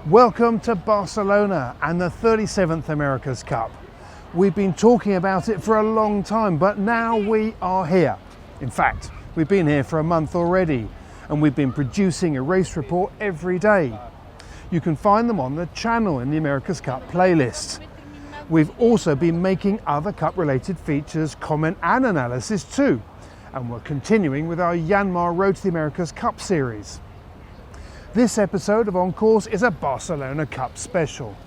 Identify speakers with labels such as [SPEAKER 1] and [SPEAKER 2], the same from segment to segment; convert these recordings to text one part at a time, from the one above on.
[SPEAKER 1] Welcome to Barcelona and the 37th America's Cup. We've been talking about it for a long time, but now we are here. In fact, we've been here for a month already, and we've been producing a race report every day. You can find them on the channel in the America's Cup playlist. We've also been making other Cup-related features, comment and analysis too, and we're continuing with our Yanmar Road to the America's Cup series. This episode of OnCourse is a Barcelona Cup special,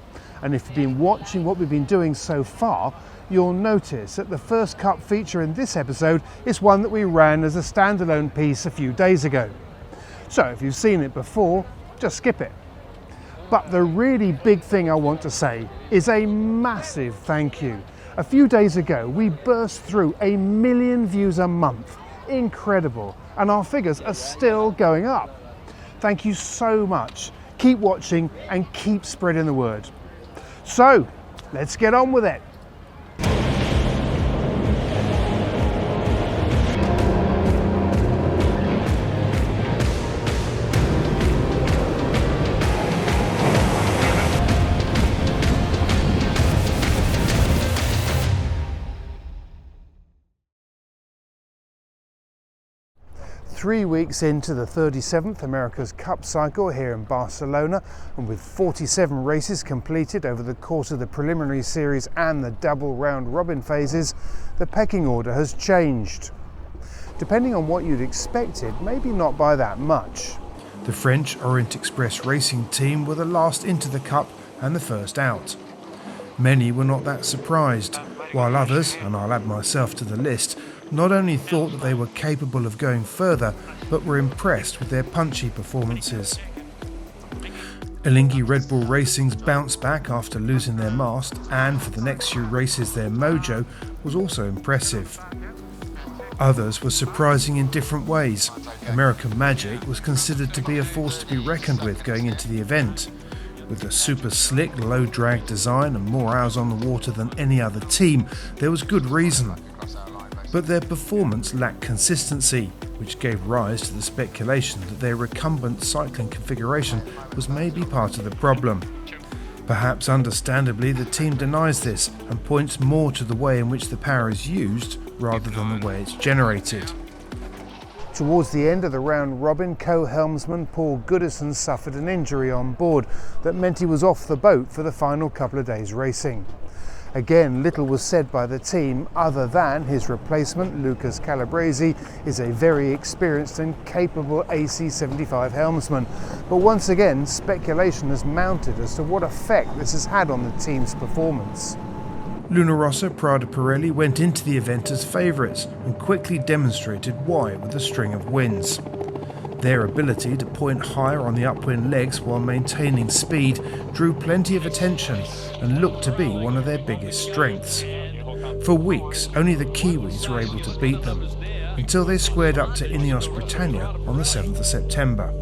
[SPEAKER 1] and if you've been watching what we've been doing so far, you'll notice that the first Cup feature in this episode is one that we ran as a standalone piece a few days ago. So if you've seen it before, just skip it. But the really big thing I want to say is a massive thank you. A few days ago we burst through 1 million views a month. Incredible, and our figures are still going up. Thank you so much. Keep watching and keep spreading the word. So, let's get on with it. 3 weeks into the 37th America's Cup cycle here in Barcelona, and with 47 races completed over the course of the preliminary series and the double round robin phases, the pecking order has changed. Depending on what you'd expected, maybe not by that much. The French Orient Express racing team were the last into the Cup and the first out. Many were not that surprised, while others, and I'll add myself to the list, not only thought that they were capable of going further, but were impressed with their punchy performances. Alinghi Red Bull Racing's bounce back after losing their mast, and for the next few races their mojo, was also impressive. Others were surprising in different ways. American Magic was considered to be a force to be reckoned with going into the event. With a super slick, low drag design and more hours on the water than any other team, there was good reason. But their performance lacked consistency, which gave rise to the speculation that their recumbent cycling configuration was maybe part of the problem. Perhaps understandably, the team denies this and points more to the way in which the power is used rather than the way it's generated. Towards the end of the round robin, co-helmsman Paul Goodison suffered an injury on board that meant he was off the boat for the final couple of days racing. Again, little was said by the team other than his replacement, Lucas Calabresi, is a very experienced and capable AC75 helmsman. But once again, speculation has mounted as to what effect this has had on the team's performance. Luna Rossa Prada Pirelli went into the event as favourites and quickly demonstrated why with a string of wins. Their ability to point higher on the upwind legs while maintaining speed drew plenty of attention and looked to be one of their biggest strengths. For weeks, only the Kiwis were able to beat them, until they squared up to Ineos Britannia on the 7th of September.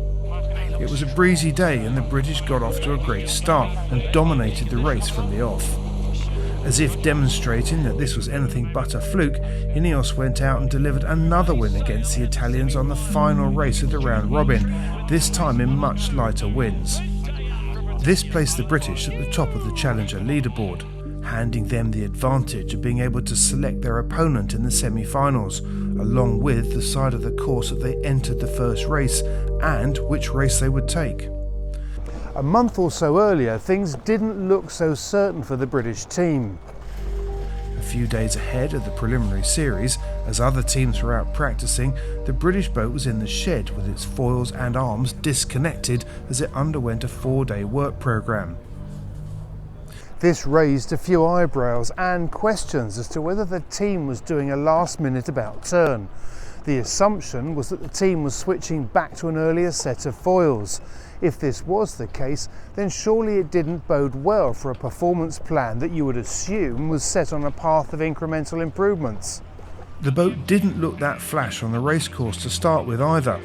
[SPEAKER 1] It was a breezy day and the British got off to a great start and dominated the race from the off. As if demonstrating that this was anything but a fluke, Ineos went out and delivered another win against the Italians on the final race of the round robin, this time in much lighter winds. This placed the British at the top of the Challenger leaderboard, handing them the advantage of being able to select their opponent in the semi-finals, along with the side of the course that they entered the first race and which race they would take. A month or so earlier, things didn't look so certain for the British team. A few days ahead of the preliminary series, as other teams were out practicing, the British boat was in the shed with its foils and arms disconnected as it underwent a 4-day work programme. This raised a few eyebrows and questions as to whether the team was doing a last-minute about turn. The assumption was that the team was switching back to an earlier set of foils. If this was the case, then surely it didn't bode well for a performance plan that you would assume was set on a path of incremental improvements. The boat didn't look that flash on the racecourse to start with either.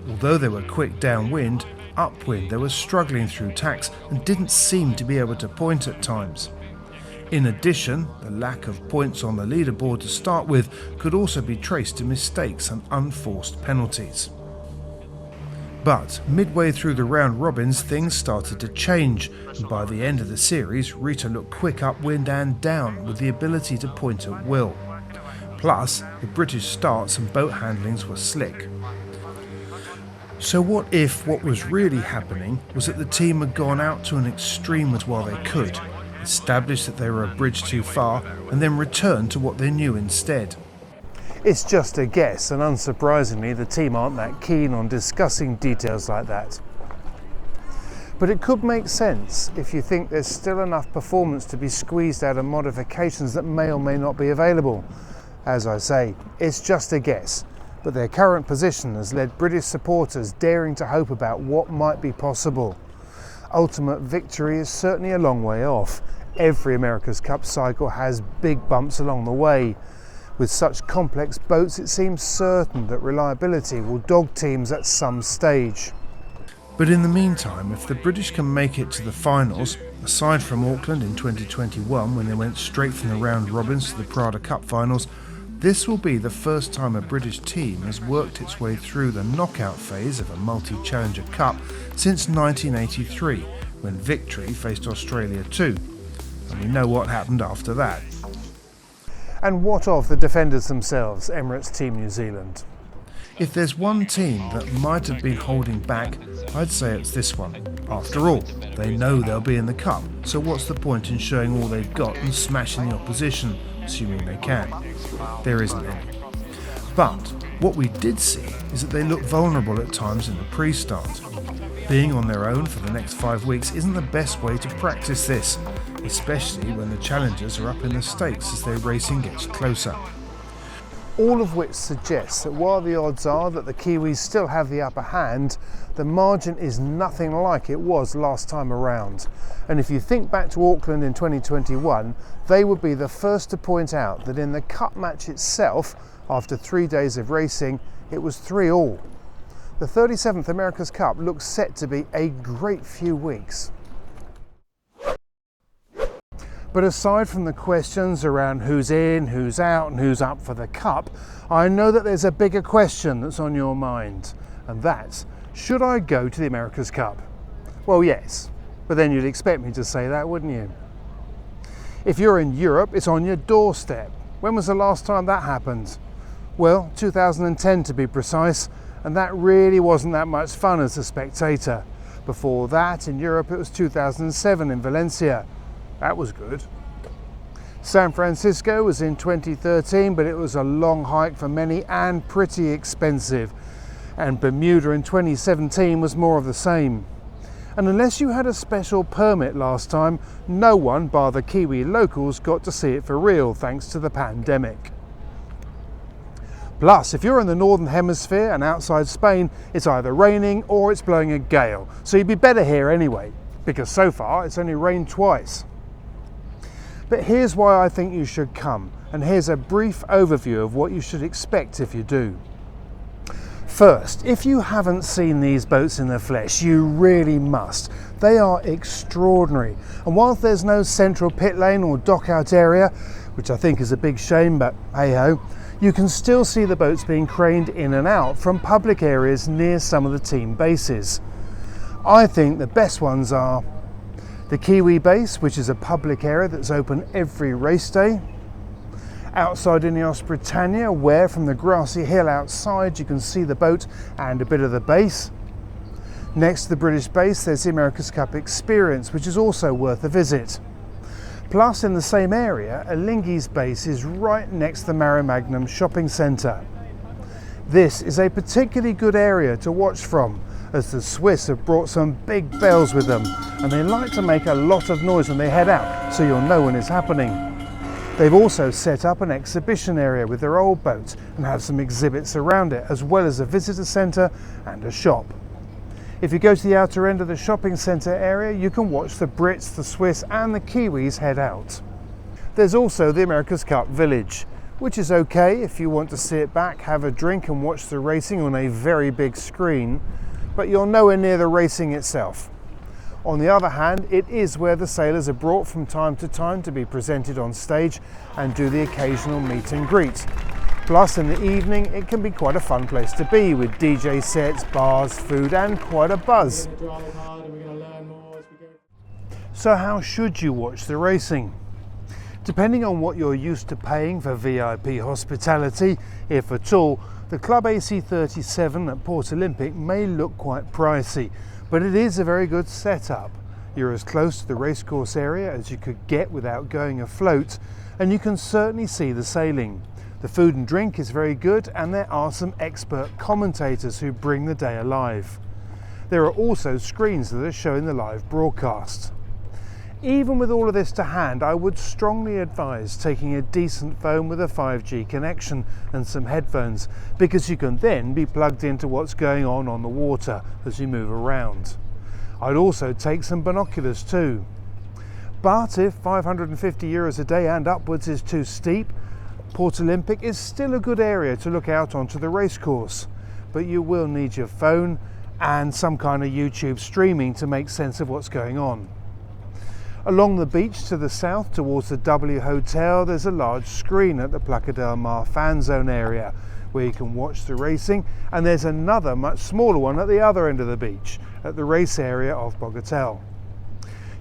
[SPEAKER 1] Although they were quick downwind, upwind they were struggling through tacks and didn't seem to be able to point at times. In addition, the lack of points on the leaderboard to start with could also be traced to mistakes and unforced penalties. But midway through the round robins, things started to change, and by the end of the series, Rita looked quick upwind and down with the ability to point at will. Plus, the British starts and boat handlings were slick. So what if what was really happening was that the team had gone out to an extreme as well they could, established that they were a bridge too far, and then returned to what they knew instead? It's just a guess, and unsurprisingly the team aren't that keen on discussing details like that. But it could make sense if you think there's still enough performance to be squeezed out of modifications that may or may not be available. As I say, it's just a guess, but their current position has led British supporters daring to hope about what might be possible. Ultimate victory is certainly a long way off. Every America's Cup cycle has big bumps along the way. With such complex boats, it seems certain that reliability will dog teams at some stage. But in the meantime, if the British can make it to the finals, aside from Auckland in 2021 when they went straight from the round robins to the Prada Cup finals, this will be the first time a British team has worked its way through the knockout phase of a multi-challenger cup since 1983, when Victory faced Australia too. And we know what happened after that. And what of the defenders themselves, Emirates Team New Zealand? If there's one team that might have been holding back, I'd say it's this one. After all, they know they'll be in the cup, so what's the point in showing all they've got and smashing the opposition, assuming they can? There isn't any. But what we did see is that they looked vulnerable at times in the pre-start. Being on their own for the next 5 weeks isn't the best way to practice this, especially when the challengers are up in the stakes as their racing gets closer. All of which suggests that while the odds are that the Kiwis still have the upper hand, the margin is nothing like it was last time around. And if you think back to Auckland in 2021, they would be the first to point out that in the cup match itself, after 3 days of racing, it was 3-all. The 37th America's Cup looks set to be a great few weeks. But aside from the questions around who's in, who's out and who's up for the Cup, I know that there's a bigger question that's on your mind, and that's, should I go to the America's Cup? Well, yes, but then you'd expect me to say that, wouldn't you? If you're in Europe, it's on your doorstep. When was the last time that happened? Well, 2010 to be precise, and that really wasn't that much fun as a spectator. Before that, in Europe, it was 2007 in Valencia. That was good. San Francisco was in 2013, but it was a long hike for many and pretty expensive. And Bermuda in 2017 was more of the same. And unless you had a special permit last time, no one, bar the Kiwi locals, got to see it for real thanks to the pandemic. Plus, if you're in the Northern Hemisphere and outside Spain, it's either raining or it's blowing a gale. So you'd be better here anyway, because so far it's only rained twice. But here's why I think you should come, and here's a brief overview of what you should expect if you do. First, if you haven't seen these boats in the flesh, you really must. They are extraordinary, and whilst there's no central pit lane or dockout area, which I think is a big shame, but hey-ho, you can still see the boats being craned in and out from public areas near some of the team bases. I think the best ones are the Kiwi base, which is a public area that's open every race day. Outside Ineos Britannia, where from the grassy hill outside you can see the boat and a bit of the base. Next to the British base there's the America's Cup Experience, which is also worth a visit. Plus in the same area, Alinghi's base is right next to the Maremagnum shopping centre. This is a particularly good area to watch from, as the Swiss have brought some big bells with them, and they like to make a lot of noise when they head out, so you'll know when it's happening. They've also set up an exhibition area with their old boats and have some exhibits around it, as well as a visitor centre and a shop. If you go to the outer end of the shopping centre area, you can watch the Brits, the Swiss and the Kiwis head out. There's also the America's Cup Village, which is okay if you want to sit back, have a drink and watch the racing on a very big screen, but you're nowhere near the racing itself. On the other hand, it is where the sailors are brought from time to time to be presented on stage and do the occasional meet and greet. Plus in the evening it can be quite a fun place to be, with DJ sets, bars, food and quite a buzz. So how should you watch the racing? Depending on what you're used to paying for VIP hospitality, if at all, the Club AC37 at Port Olympic may look quite pricey, but it is a very good setup. You're as close to the racecourse area as you could get without going afloat, and you can certainly see the sailing. The food and drink is very good, and there are some expert commentators who bring the day alive. There are also screens that are showing the live broadcast. Even with all of this to hand, I would strongly advise taking a decent phone with a 5G connection and some headphones, because you can then be plugged into what's going on the water as you move around. I'd also take some binoculars too. But if €550 a day and upwards is too steep, Port Olympic is still a good area to look out onto the racecourse, but you will need your phone and some kind of YouTube streaming to make sense of what's going on. Along the beach to the south towards the W Hotel, there's a large screen at the Placa del Mar fan zone area where you can watch the racing, and there's another much smaller one at the other end of the beach at the race area of Bogatel.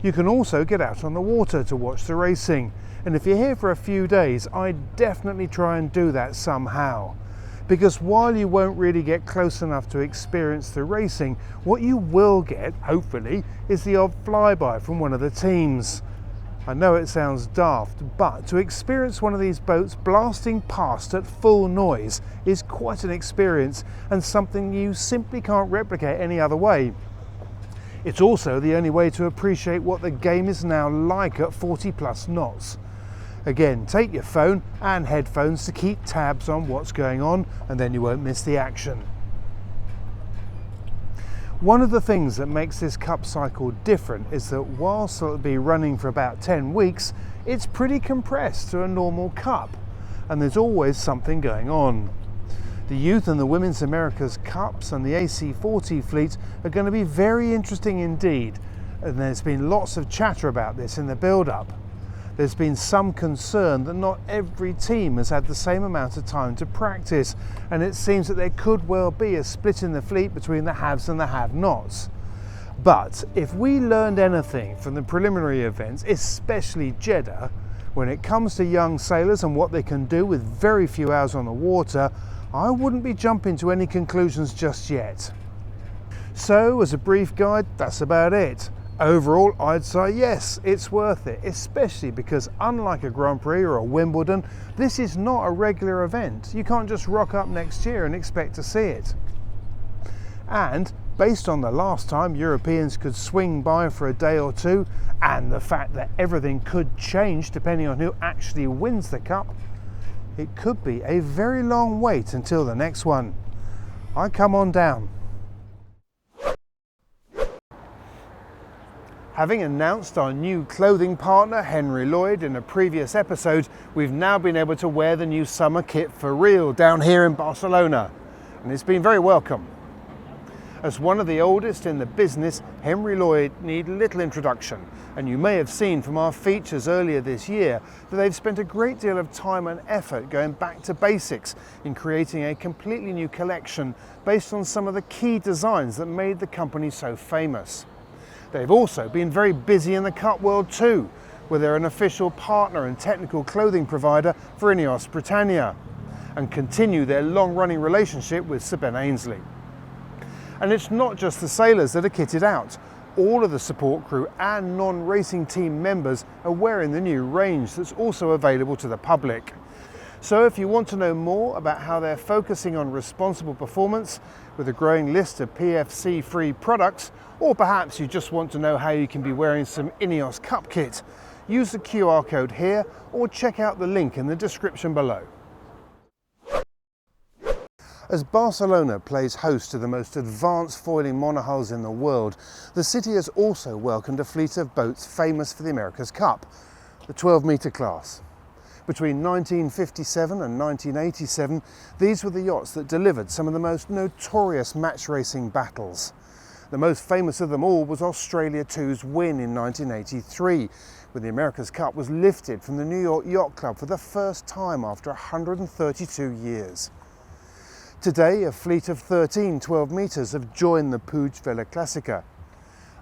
[SPEAKER 1] You can also get out on the water to watch the racing, and if you're here for a few days, I'd definitely try and do that somehow. Because while you won't really get close enough to experience the racing, what you will get, hopefully, is the odd flyby from one of the teams. I know it sounds daft, but to experience one of these boats blasting past at full noise is quite an experience, and something you simply can't replicate any other way. It's also the only way to appreciate what the game is now like at 40+ knots. Again, take your phone and headphones to keep tabs on what's going on, and then you won't miss the action. One of the things that makes this cup cycle different is that whilst it'll be running for about 10 weeks, it's pretty compressed to a normal cup, and there's always something going on. The Youth and the Women's America's Cups and the AC40 fleet are going to be very interesting indeed, and there's been lots of chatter about this in the build-up. There's been some concern that not every team has had the same amount of time to practice, and it seems that there could well be a split in the fleet between the haves and the have-nots. But if we learned anything from the preliminary events, especially Jeddah, when it comes to young sailors and what they can do with very few hours on the water, I wouldn't be jumping to any conclusions just yet. So, as a brief guide, that's about it. Overall, I'd say yes, it's worth it, especially because unlike a Grand Prix or a Wimbledon, this is not a regular event. You can't just rock up next year and expect to see it. And based on the last time Europeans could swing by for a day or two, and the fact that everything could change depending on who actually wins the cup, it could be a very long wait until the next one. I come on down. Having announced our new clothing partner, Henri Lloyd, in a previous episode, we've now been able to wear the new summer kit for real down here in Barcelona, and it's been very welcome. As one of the oldest in the business, Henri Lloyd need little introduction, and you may have seen from our features earlier this year that they've spent a great deal of time and effort going back to basics in creating a completely new collection based on some of the key designs that made the company so famous. They've also been very busy in the cup world too, where they're an official partner and technical clothing provider for Ineos Britannia, and continue their long-running relationship with Sir Ben Ainsley. And it's not just the sailors that are kitted out. All of the support crew and non-racing team members are wearing the new range that's also available to the public. So if you want to know more about how they're focusing on responsible performance with a growing list of PFC-free products, or perhaps you just want to know how you can be wearing some Ineos Cup kit, use the QR code here or check out the link in the description below. As Barcelona plays host to the most advanced foiling monohulls in the world, the city has also welcomed a fleet of boats famous for the America's Cup, the 12-metre class. Between 1957 and 1987, these were the yachts that delivered some of the most notorious match racing battles. The most famous of them all was Australia 2's win in 1983, when the America's Cup was lifted from the New York Yacht Club for the first time after 132 years. Today, a fleet of 13 12 metres have joined the Puig Vela Classica.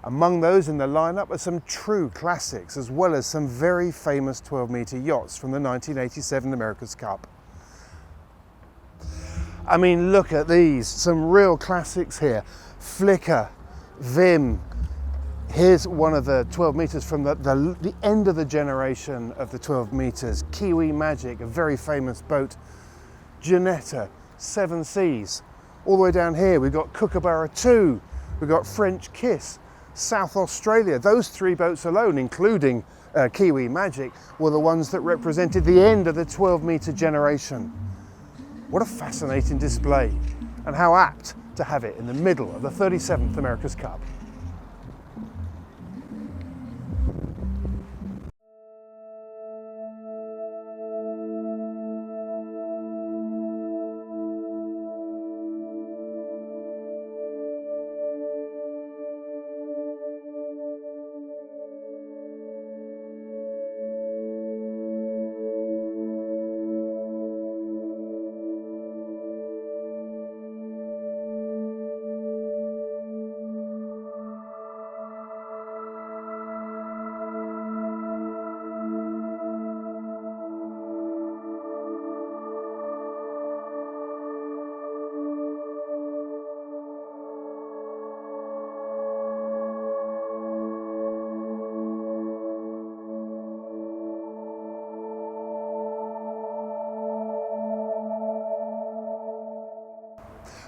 [SPEAKER 1] Among those in the lineup are some true classics, as well as some very famous 12-metre yachts from the 1987 America's Cup. I mean, look at these, some real classics here. Flicker, Vim. Here's one of the 12 metres from the end of the generation of the 12 metres. Kiwi Magic, a very famous boat. Janetta, Seven Seas. All the way down here we've got Kookaburra 2, we've got French Kiss, South Australia. Those three boats alone, including Kiwi Magic, were the ones that represented the end of the 12-metre generation. What a fascinating display, and how apt to have it in the middle of the 37th America's Cup.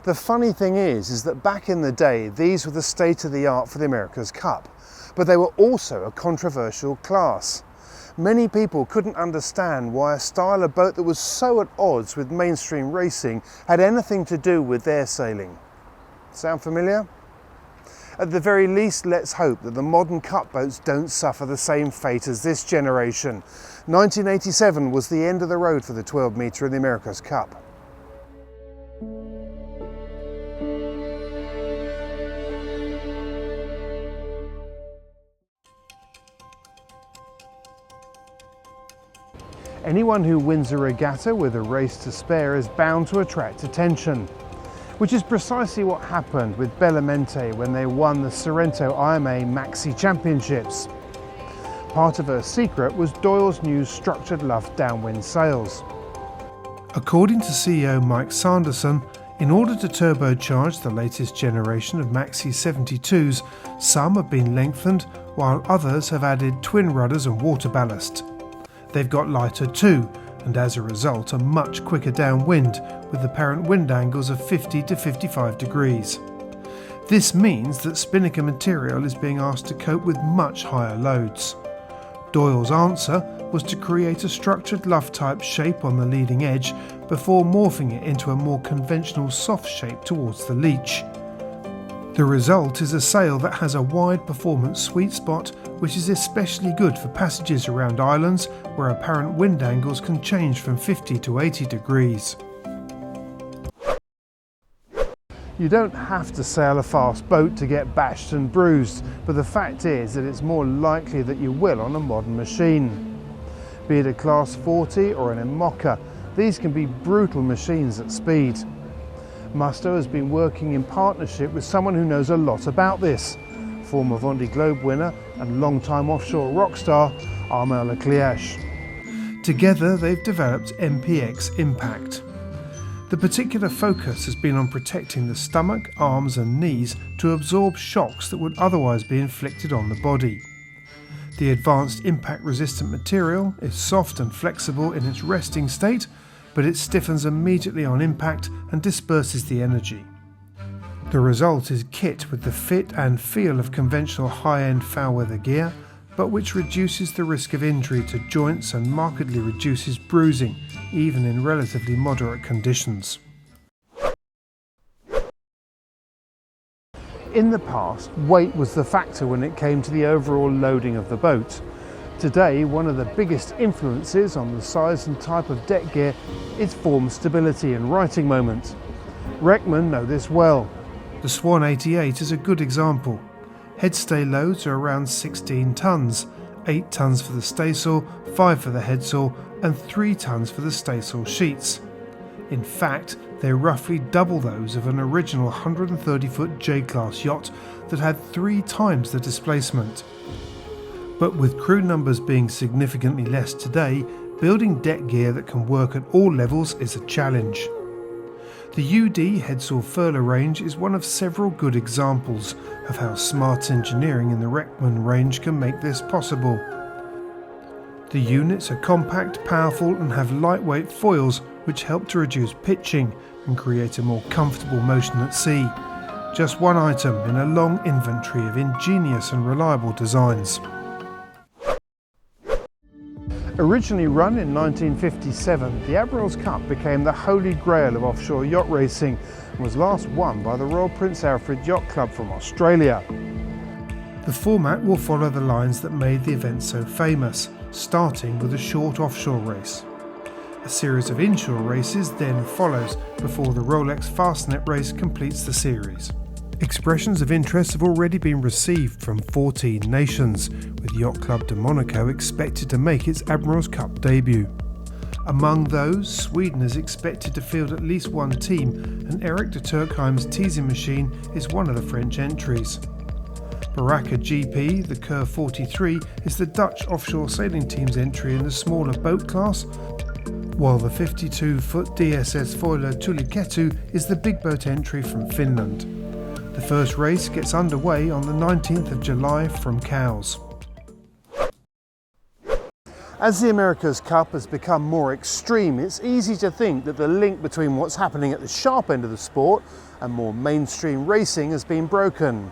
[SPEAKER 1] The funny thing is that back in the day, these were the state of the art for the America's Cup, but they were also a controversial class. Many people couldn't understand why a style of boat that was so at odds with mainstream racing had anything to do with their sailing. Sound familiar? At the very least, let's hope that the modern cup boats don't suffer the same fate as this generation. 1987 was the end of the road for the 12-metre in the America's Cup. Anyone who wins a regatta with a race to spare is bound to attract attention, which is precisely what happened with Bellamente when they won the Sorrento IMA Maxi Championships. Part of her secret was Doyle's new structured luff downwind sails. According to CEO Mike Sanderson, in order to turbocharge the latest generation of Maxi 72s, some have been lengthened while others have added twin rudders and water ballast. They've got lighter too, and as a result a much quicker downwind with apparent wind angles of 50 to 55 degrees. This means that spinnaker material is being asked to cope with much higher loads. Doyle's answer was to create a structured luff type shape on the leading edge before morphing it into a more conventional soft shape towards the leech. The result is a sail that has a wide performance sweet spot, which is especially good for passages around islands where apparent wind angles can change from 50 to 80 degrees. You don't have to sail a fast boat to get bashed and bruised, but the fact is that it's more likely that you will on a modern machine. Be it a Class 40 or an Imoca, these can be brutal machines at speed. Musto has been working in partnership with someone who knows a lot about this, former Vendée Globe winner and long-time offshore rock star Armel Leclerc. Together they've developed MPX Impact. The particular focus has been on protecting the stomach, arms and knees to absorb shocks that would otherwise be inflicted on the body. The advanced impact-resistant material is soft and flexible in its resting state, but it stiffens immediately on impact and disperses the energy. The result is kit with the fit and feel of conventional high-end foul-weather gear, but which reduces the risk of injury to joints and markedly reduces bruising, even in relatively moderate conditions. In the past, weight was the factor when it came to the overall loading of the boat. Today, one of the biggest influences on the size and type of deck gear is form stability and righting moment. Reckmann know this well. The Swan 88 is a good example. Headstay loads are around 16 tonnes, 8 tonnes for the staysail, 5 for the headsail and 3 tonnes for the staysail sheets. In fact, they're roughly double those of an original 130-foot J-class yacht that had 3 times the displacement. But with crew numbers being significantly less today, building deck gear that can work at all levels is a challenge. The UD headsail furler range is one of several good examples of how smart engineering in the Reckmann range can make this possible. The units are compact, powerful and have lightweight foils which help to reduce pitching and create a more comfortable motion at sea. Just one item in a long inventory of ingenious and reliable designs. Originally run in 1957, the Admirals Cup became the holy grail of offshore yacht racing and was last won by the Royal Prince Alfred Yacht Club from Australia. The format will follow the lines that made the event so famous, starting with a short offshore race. A series of inshore races then follows before the Rolex Fastnet race completes the series. Expressions of interest have already been received from 14 nations, with Yacht Club de Monaco expected to make its Admirals Cup debut. Among those, Sweden is expected to field at least one team, and Eric de Turckheim's teasing machine is one of the French entries. Baraka GP, the Curve 43, is the Dutch offshore sailing team's entry in the smaller boat class, while the 52-foot DSS foiler Tuliketu is the big boat entry from Finland. The first race gets underway on the 19th of July from Cowes. As the America's Cup has become more extreme, it's easy to think that the link between what's happening at the sharp end of the sport and more mainstream racing has been broken.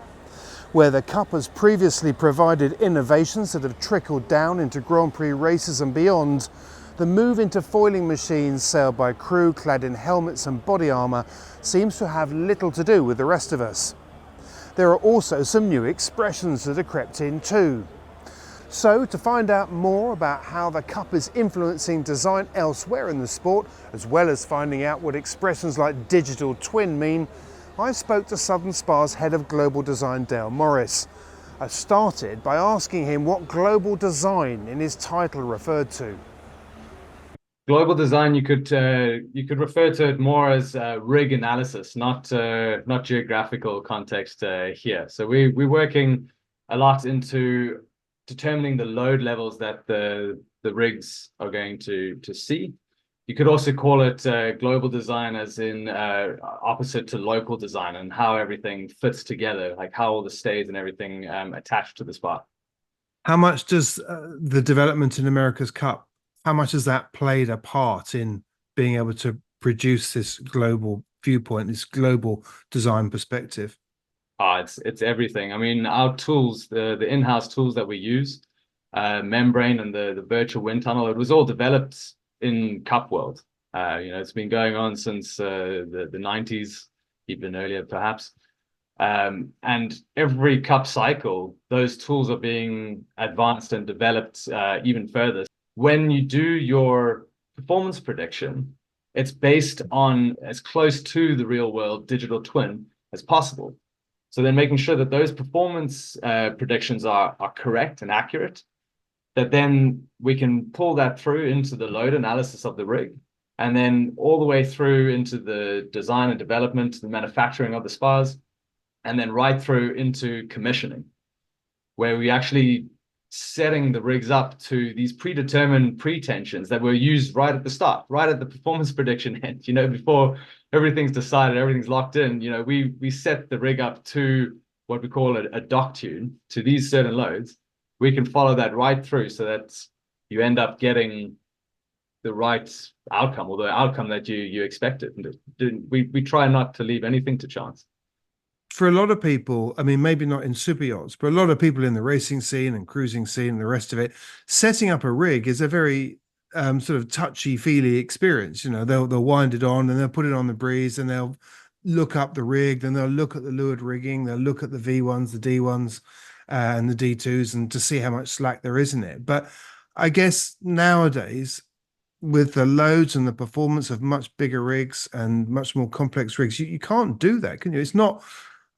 [SPEAKER 1] Where the Cup has previously provided innovations that have trickled down into Grand Prix races and beyond, the move into foiling machines sailed by crew clad in helmets and body armour seems to have little to do with the rest of us. There are also some new expressions that are crept in too. So, to find out more about how the Cup is influencing design elsewhere in the sport, as well as finding out what expressions like digital twin mean, I spoke to Southern Spa's head of global design, Dale Morris. I started by asking him what global design in his title referred to.
[SPEAKER 2] Global design, you could refer to it more as rig analysis, not geographical context here. So we're working a lot into determining the load levels that the rigs are going to see. You could also call it global design as in opposite to local design, and how everything fits together, like how all the stays and everything attached to the spot.
[SPEAKER 1] How much does the development in America's Cup, how much has that played a part in being able to produce this global viewpoint, this global design perspective?
[SPEAKER 2] It's everything. I mean, our tools, the in-house tools that we use, membrane and the virtual wind tunnel, it was all developed in Cup World. It's been going on since the 90s, even earlier perhaps. And every Cup cycle, those tools are being advanced and developed even further. When you do your performance prediction, it's based on as close to the real world digital twin as possible. So then making sure that those performance predictions are correct and accurate, that then we can pull that through into the load analysis of the rig, and then all the way through into the design and development, the manufacturing of the spars, and then right through into commissioning, where we actually setting the rigs up to these predetermined pretensions that were used right at the start, right at the performance prediction end, before everything's decided, everything's locked in. We set the rig up to what we call a dock tune, to these certain loads. We can follow that right through so that you end up getting the right outcome, or the outcome that you expected. We try not to leave anything to chance.
[SPEAKER 1] For a lot of people, I mean, maybe not in super yachts, but a lot of people in the racing scene and cruising scene and the rest of it, setting up a rig is a very sort of touchy-feely experience. They'll wind it on and they'll put it on the breeze and they'll look up the rig, then they'll look at the leeward rigging, they'll look at the V1s, the D1s, and the D2s, and to see how much slack there is in it. But I guess nowadays, with the loads and the performance of much bigger rigs and much more complex rigs, you can't do that, can you? It's not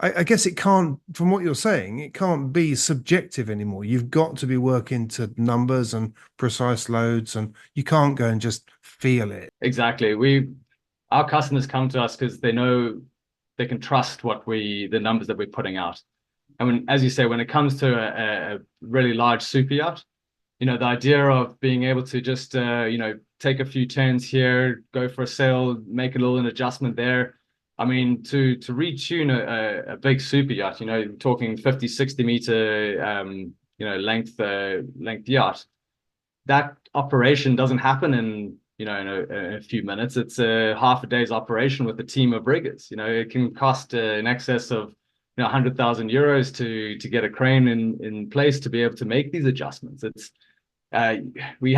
[SPEAKER 1] I guess it can't, from what you're saying, it can't be subjective anymore. You've got to be working to numbers and precise loads, and you can't go and just feel it.
[SPEAKER 2] Exactly. Our customers come to us because they know they can trust the numbers that we're putting out. And as you say, when it comes to a really large super yacht, the idea of being able to just, take a few turns here, go for a sail, make a little adjustment there. I mean, to retune a big super yacht, talking 50, 60 meter, length yacht, that operation doesn't happen in a few minutes. It's a half a day's operation with a team of riggers. It can cost in excess of 100,000 euros to get a crane in place to be able to make these adjustments. It's we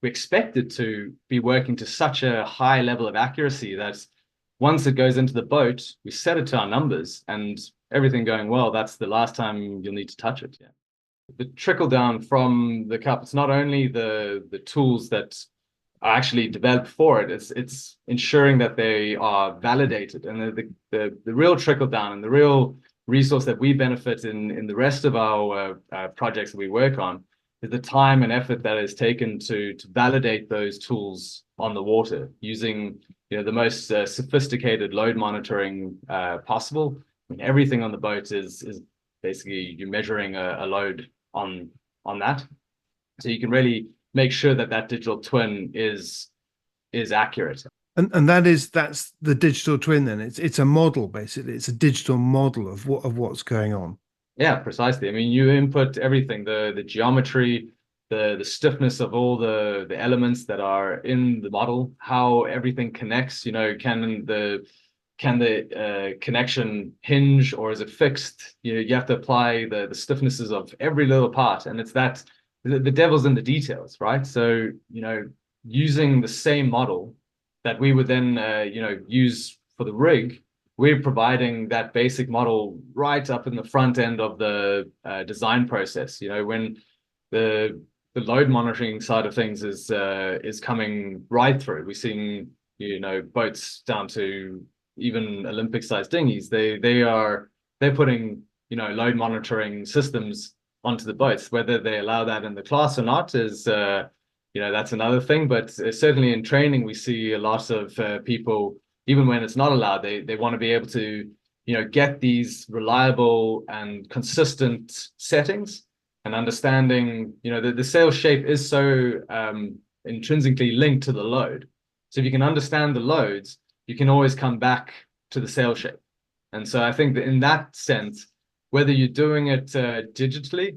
[SPEAKER 2] expect it to be working to such a high level of accuracy that once it goes into the boat, we set it to our numbers, and everything going well, that's the last time you'll need to touch it. Yeah. The trickle down from the cup, it's not only the tools that are actually developed for it, it's ensuring that they are validated, and the real trickle down and the real resource that we benefit in the rest of our projects that we work on is the time and effort that is taken to validate those tools on the water using the most sophisticated load monitoring possible. I mean, everything on the boat is basically you're measuring a load on that, so you can really make sure that digital twin is accurate.
[SPEAKER 1] And that's the digital twin. Then it's a model, basically. It's a digital model of what's going on.
[SPEAKER 2] Yeah, precisely. I mean, you input everything, the geometry, the stiffness of all the elements that are in the model, how everything connects. Can the connection hinge, or is it fixed? You have to apply the stiffnesses of every little part, and it's that the devil's in the details, right? So using the same model that we would then use for the rig, we're providing that basic model right up in the front end of the design process. When the load monitoring side of things is coming right through, we're seeing boats down to even Olympic-sized dinghies. They're putting load monitoring systems onto the boats. Whether they allow that in the class or not is that's another thing. But certainly in training, we see a lot of people, even when it's not allowed, they want to be able to get these reliable and consistent settings, and understanding the sail shape is so intrinsically linked to the load. So if you can understand the loads, you can always come back to the sail shape. And so I think that in that sense, whether you're doing it digitally,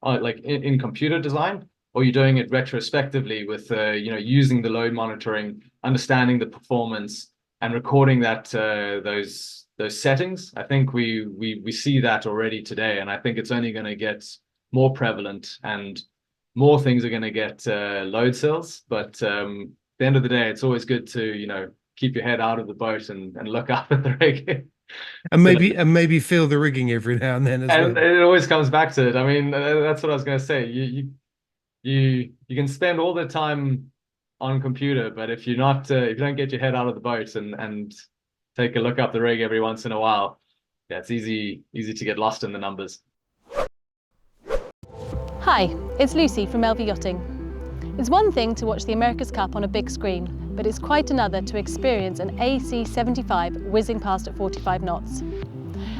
[SPEAKER 2] like in computer design, or you're doing it retrospectively with using the load monitoring, understanding the performance, and recording that those settings, I think we see that already today, and I think it's only going to get more prevalent, and more things are going to get load cells. But at the end of the day, it's always good to keep your head out of the boat and look up at the rig.
[SPEAKER 1] And maybe feel the rigging every now and then as well.
[SPEAKER 2] And it always comes back to it. I mean, that's what I was going to say. You can spend all the time on computer, but if you don't get your head out of the boat and take a look up the rig every once in a while, yeah, it's easy to get lost in the numbers.
[SPEAKER 3] Hi, it's Lucy from LV Yachting. It's one thing to watch the America's Cup on a big screen, but it's quite another to experience an AC-75 whizzing past at 45 knots.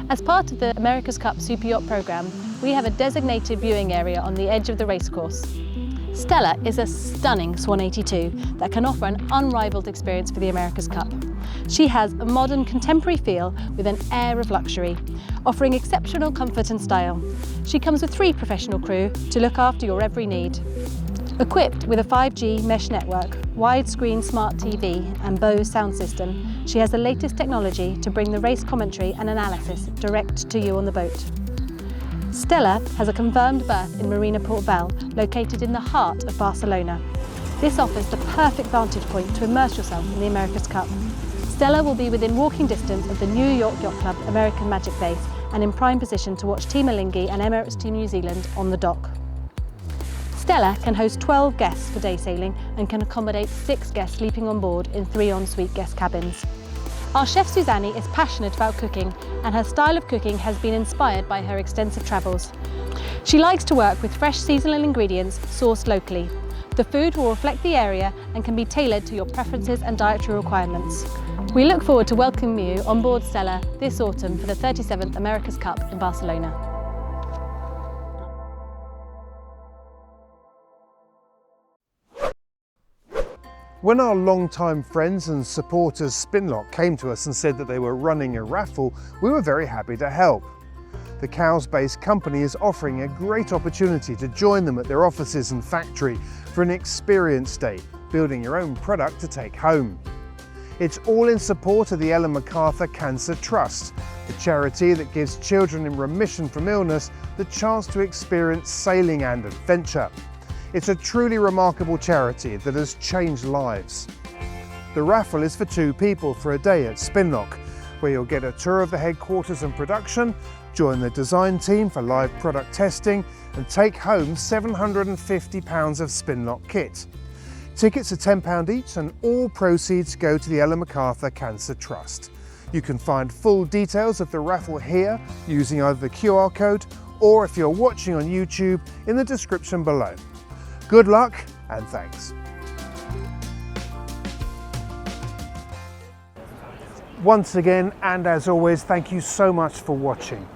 [SPEAKER 3] As part of the America's Cup Super Yacht programme, we have a designated viewing area on the edge of the racecourse. Stella is a stunning Swan 82 that can offer an unrivaled experience for the America's Cup. She has a modern contemporary feel with an air of luxury, offering exceptional comfort and style. She comes with 3 professional crew to look after your every need. Equipped with a 5G mesh network, widescreen smart TV and Bose sound system, she has the latest technology to bring the race commentary and analysis direct to you on the boat. Stella has a confirmed berth in Marina Portbel, located in the heart of Barcelona. This offers the perfect vantage point to immerse yourself in the America's Cup. Stella will be within walking distance of the New York Yacht Club American Magic Base and in prime position to watch Team Alinghi and Emirates Team New Zealand on the dock. Stella can host 12 guests for day sailing and can accommodate 6 guests sleeping on board in 3 ensuite guest cabins. Our chef Susanne is passionate about cooking, and her style of cooking has been inspired by her extensive travels. She likes to work with fresh seasonal ingredients sourced locally. The food will reflect the area and can be tailored to your preferences and dietary requirements. We look forward to welcoming you on board Stella this autumn for the 37th America's Cup in Barcelona.
[SPEAKER 1] When our long-time friends and supporters Spinlock came to us and said that they were running a raffle, we were very happy to help. The Cowes-based company is offering a great opportunity to join them at their offices and factory for an experience day, building your own product to take home. It's all in support of the Ellen MacArthur Cancer Trust, the charity that gives children in remission from illness the chance to experience sailing and adventure. It's a truly remarkable charity that has changed lives. The raffle is for 2 people for a day at Spinlock, where you'll get a tour of the headquarters and production, join the design team for live product testing, and take home £750 of Spinlock kit. Tickets are £10 each, and all proceeds go to the Ellen MacArthur Cancer Trust. You can find full details of the raffle here using either the QR code or, if you're watching on YouTube, in the description below. Good luck and thanks. Once again, and as always, thank you so much for watching.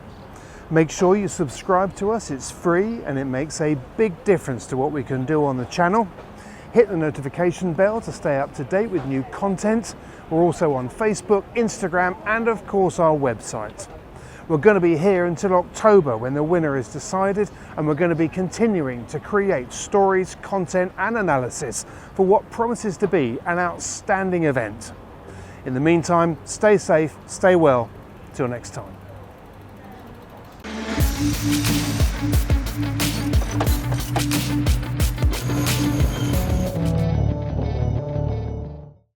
[SPEAKER 1] Make sure you subscribe to us, it's free and it makes a big difference to what we can do on the channel. Hit the notification bell to stay up to date with new content. We're also on Facebook, Instagram, and of course our website. We're going to be here until October when the winner is decided, and we're going to be continuing to create stories, content and analysis for what promises to be an outstanding event. In the meantime, stay safe, stay well, till next time.